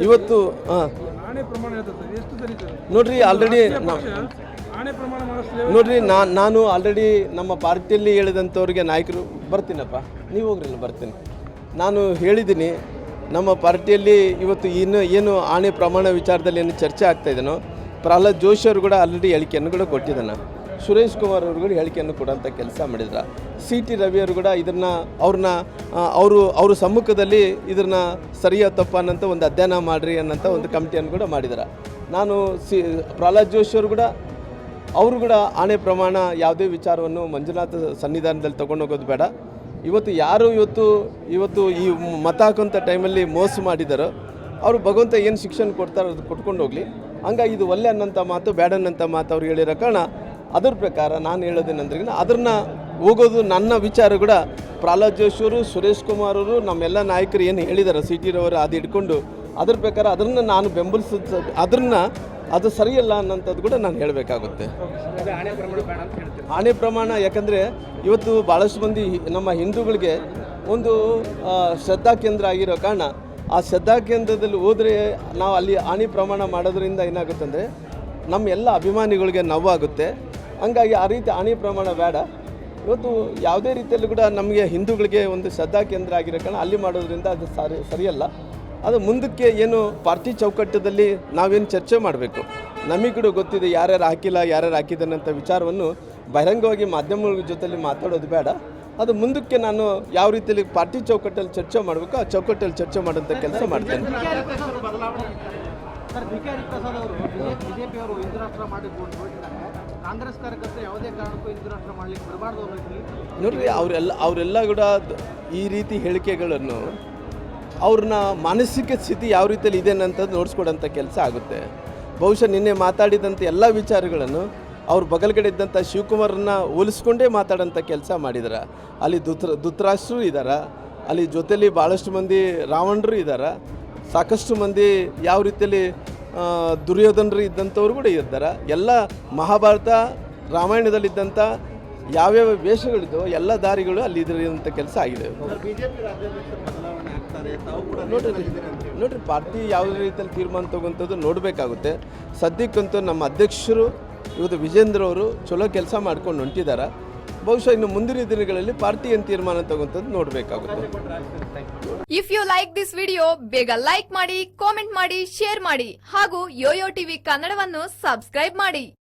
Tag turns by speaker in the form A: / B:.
A: ಇವತ್ತು
B: ಆಣೆ ಪ್ರಮಾಣ ಇರ್ತದೆ ಎಷ್ಟು ಸರಿ ಸರ್
A: ನೋಡ್ರಿ ಆಲ್ರೆಡಿ
B: ಆಣೆ ಪ್ರಮಾಣ ಮಾಡಿಸ್ಲಿ
A: ನೋಡ್ರಿ ನಾನು ಆಲ್ರೆಡಿ ನಮ್ಮ ಪಾರ್ಟಿಯಲ್ಲಿ ಹೇಳಿದಂಥವ್ರಿಗೆ ನಾಯಕರು ಬರ್ತೀನಪ್ಪ ನೀವು ಹೋಗ್ರಲ್ಲ ಬರ್ತೀನಿ ನಾನು ಹೇಳಿದ್ದೀನಿ ನಮ್ಮ ಪಾರ್ಟಿಯಲ್ಲಿ ಇವತ್ತು ಏನು ಆಣೆ ಪ್ರಮಾಣ ವಿಚಾರದಲ್ಲಿ ಏನು ಚರ್ಚೆ ಆಗ್ತಾ ಇದೆನೋ ಪ್ರಹ್ಲಾದ್ ಜೋಶಿ ಅವರು ಕೂಡ ಆಲ್ರೆಡಿ ಹೇಳಿಕೆಯನ್ನು ಕೂಡ ಕೊಟ್ಟಿದ್ದಾನೆ ಸುರೇಶ್ ಕುಮಾರ್ ಅವರು ಕೂಡ ಹೇಳಿಕೆಯನ್ನು ಕೊಡೋಂಥ ಕೆಲಸ ಮಾಡಿದ್ರ CT ರವಿ ಅವರು ಕೂಡ ಇದನ್ನು ಅವ್ರ ಸಮ್ಮುಖದಲ್ಲಿ ಇದನ್ನು ಸರಿಯ ತಪ್ಪ ಅನ್ನೋಂಥ ಒಂದು ಅಧ್ಯಯನ ಮಾಡಿರಿ ಅನ್ನೋಂಥ ಒಂದು ಕಮಿಟಿಯನ್ನು ಕೂಡ ಮಾಡಿದ್ದಾರೆ ನಾನು ಪ್ರಹ್ಲಾದ್ ಜೋಶಿ ಅವರು ಕೂಡ ಆಣೆ ಪ್ರಮಾಣ ಯಾವುದೇ ವಿಚಾರವನ್ನು ಮಂಜುನಾಥ ಸನ್ನಿಧಾನದಲ್ಲಿ ತೊಗೊಂಡೋಗೋದು ಬೇಡ ಇವತ್ತು ಯಾರು ಇವತ್ತು ಈ ಮತ ಹಾಕೋಂಥ ಟೈಮಲ್ಲಿ ಮೋಸ ಮಾಡಿದಾರೋ ಅವರು ಭಗವಂತ ಏನು ಶಿಕ್ಷಣ ಕೊಡ್ತಾರೋ ಅದು ಕೊಟ್ಕೊಂಡು ಹೋಗಲಿ ಹಂಗಾಗಿ ಇದು ಒಳ್ಳೆ ಅನ್ನೋಂಥ ಮಾತು ಬೇಡ ಅನ್ನೋಂಥ ಮಾತು ಅವ್ರು ಹೇಳಿರೋ ಕಾರಣ ಅದ್ರ ಪ್ರಕಾರ ನಾನು ಹೇಳೋದೇನಂದ್ರೆ ಅದನ್ನು ಹೋಗೋದು ನನ್ನ ವಿಚಾರ ಕೂಡ ಪ್ರಹ್ಲಾದ್ ಜೋಶಿ ಅವರು ಸುರೇಶ್ ಕುಮಾರ್ ಅವರು ನಮ್ಮೆಲ್ಲ ನಾಯಕರು ಏನು ಹೇಳಿದ್ದಾರೆ CT ರವರು ಅದು ಹಿಡ್ಕೊಂಡು ಅದ್ರ ಪ್ರಕಾರ ಅದನ್ನು ನಾನು ಬೆಂಬಲಿಸೋದು ಅದು ಸರಿಯಲ್ಲ ಅನ್ನೋಂಥದ್ದು ಕೂಡ ನಾನು ಹೇಳಬೇಕಾಗುತ್ತೆ ಆಣೆ ಪ್ರಮಾಣ ಯಾಕಂದರೆ ಇವತ್ತು ಭಾಳಷ್ಟು ಮಂದಿ ನಮ್ಮ ಹಿಂದೂಗಳಿಗೆ ಒಂದು ಶ್ರದ್ಧಾ ಕೇಂದ್ರ ಆಗಿರೋ ಕಾರಣ ಆ ಶ್ರದ್ಧಾ ಕೇಂದ್ರದಲ್ಲಿ ಹೋದರೆ ನಾವು ಅಲ್ಲಿ ಆಣೆ ಪ್ರಮಾಣ ಮಾಡೋದ್ರಿಂದ ಏನಾಗುತ್ತೆ ಅಂದರೆ ನಮ್ಮ ಎಲ್ಲ ಅಭಿಮಾನಿಗಳಿಗೆ ನೋವಾಗುತ್ತೆ ಹಂಗಾಗಿ ಆ ರೀತಿ ಆಣೆ ಪ್ರಮಾಣ ಬೇಡ ಇವತ್ತು ಯಾವುದೇ ರೀತಿಯಲ್ಲೂ ಕೂಡ ನಮಗೆ ಹಿಂದೂಗಳಿಗೆ ಒಂದು ಶ್ರದ್ಧಾ ಕೇಂದ್ರ ಆಗಿರೋ ಕಾರಣ ಅಲ್ಲಿ ಮಾಡೋದ್ರಿಂದ ಅದು ಸರಿಯಲ್ಲ ಅದು ಮುಂದಕ್ಕೆ ಏನು ಪಾರ್ಟಿ ಚೌಕಟ್ಟದಲ್ಲಿ ನಾವೇನು ಚರ್ಚೆ ಮಾಡಬೇಕು ನಮಗೆ ಕೂಡ ಗೊತ್ತಿದೆ ಯಾರ್ಯಾರು ಹಾಕಿಲ್ಲ ಯಾರ್ಯಾರು ಹಾಕಿದ್ದಾನಂಥ ವಿಚಾರವನ್ನು ಬಹಿರಂಗವಾಗಿ ಮಾಧ್ಯಮಗಳ ಜೊತೆಲಿ ಮಾತಾಡೋದು ಬೇಡ ಅದು ಮುಂದಕ್ಕೆ ನಾನು ಯಾವ ರೀತಿಯಲ್ಲಿ ಪಾರ್ಟಿ ಚೌಕಟ್ಟಲ್ಲಿ ಚರ್ಚೆ ಮಾಡಬೇಕು ಆ ಚೌಕಟ್ಟಲ್ಲಿ ಚರ್ಚೆ ಮಾಡೋಂಥ ಕೆಲಸ ಮಾಡ್ತೇನೆ
C: ಕಾಂಗ್ರೆಸ್ ಕಾರ್ಯಕರ್ತರು ಯಾವುದೇ ಕಾರಣಕ್ಕೂ ಹಿಂದೂ ರಾಷ್ಟ್ರ ಮಾಡಲಿಕ್ಕೆ ಬರಬಾರ್ದು
A: ನೋಡ್ರಿ ಅವರೆಲ್ಲ ಕೂಡ ಈ ರೀತಿ ಹೇಳಿಕೆಗಳನ್ನು ಅವ್ರನ್ನ ಮಾನಸಿಕ ಸ್ಥಿತಿ ಯಾವ ರೀತಿಯಲ್ಲಿ ಇದೆ ಅನ್ನೋಂಥದ್ದು ನೋಡಿಸ್ಕೊಡೋಂಥ ಕೆಲಸ ಆಗುತ್ತೆ ಬಹುಶಃ ನಿನ್ನೆ ಮಾತಾಡಿದಂಥ ಎಲ್ಲ ವಿಚಾರಗಳನ್ನು ಅವ್ರ ಬಗಲ್ಗಡೆ ಇದ್ದಂಥ ಶಿವಕುಮಾರನ್ನ ಹೋಲಿಸ್ಕೊಂಡೇ ಮಾತಾಡೋಂಥ ಕೆಲಸ ಮಾಡಿದಾರೆ ಅಲ್ಲಿ ಧೃತರಾಷ್ಟ್ರು ಇದ್ದಾರೆ ಅಲ್ಲಿ ಜೊತೆಲಿ ಭಾಳಷ್ಟು ಮಂದಿ ರಾವಣರು ಇದ್ದಾರೆ ಸಾಕಷ್ಟು ಮಂದಿ ಯಾವ ರೀತಿಯಲ್ಲಿ ದುರ್ಯೋಧನರು ಇದ್ದಂಥವ್ರು ಕೂಡ ಇದ್ದಾರೆ ಎಲ್ಲ ಮಹಾಭಾರತ ರಾಮಾಯಣದಲ್ಲಿದ್ದಂಥ ಯಾವ್ಯಾವ ವೇಷಗಳಿದ್ದೋ ಎಲ್ಲ ದಾರಿಗಳು ಅಲ್ಲಿ ಇದ್ರಂಥ ಕೆಲಸ ಆಗಿದೆ ನೋಡ್ರಿ ಪಾರ್ಟಿ ಯಾವುದೇ ರೀತಿಯಲ್ಲಿ ತೀರ್ಮಾನ ತಗೊಂಥದ್ದು ನೋಡಬೇಕಾಗುತ್ತೆ ಸದ್ಯಕ್ಕಂತೂ ನಮ್ಮ ಅಧ್ಯಕ್ಷರು ಇವತ್ತು ವಿಜೇಂದ್ರ ಅವರು ಚಲೋ ಕೆಲಸ ಮಾಡ್ಕೊಂಡು ಹೊಂಟಿದ್ದಾರೆ ಬಹುಶಃ ಇನ್ನು ಮುಂದಿನ ದಿನಗಳಲ್ಲಿ ಪಾರ್ಟಿ ಏನು ತೀರ್ಮಾನ ತಗೊಂಥದ್ದು ನೋಡಬೇಕಾಗುತ್ತೆ
D: if you like this video ಬೇಗ ಲೈಕ್ ಮಾಡಿ ಕಾಮೆಂಟ್ ಮಾಡಿ ಶೇರ್ ಮಾಡಿ ಹಾಗೂ ಯೋಯೋ ಟಿವಿ ಕನ್ನಡವನ್ನು ಸಬ್ಸ್ಕ್ರೈಬ್ ಮಾಡಿ.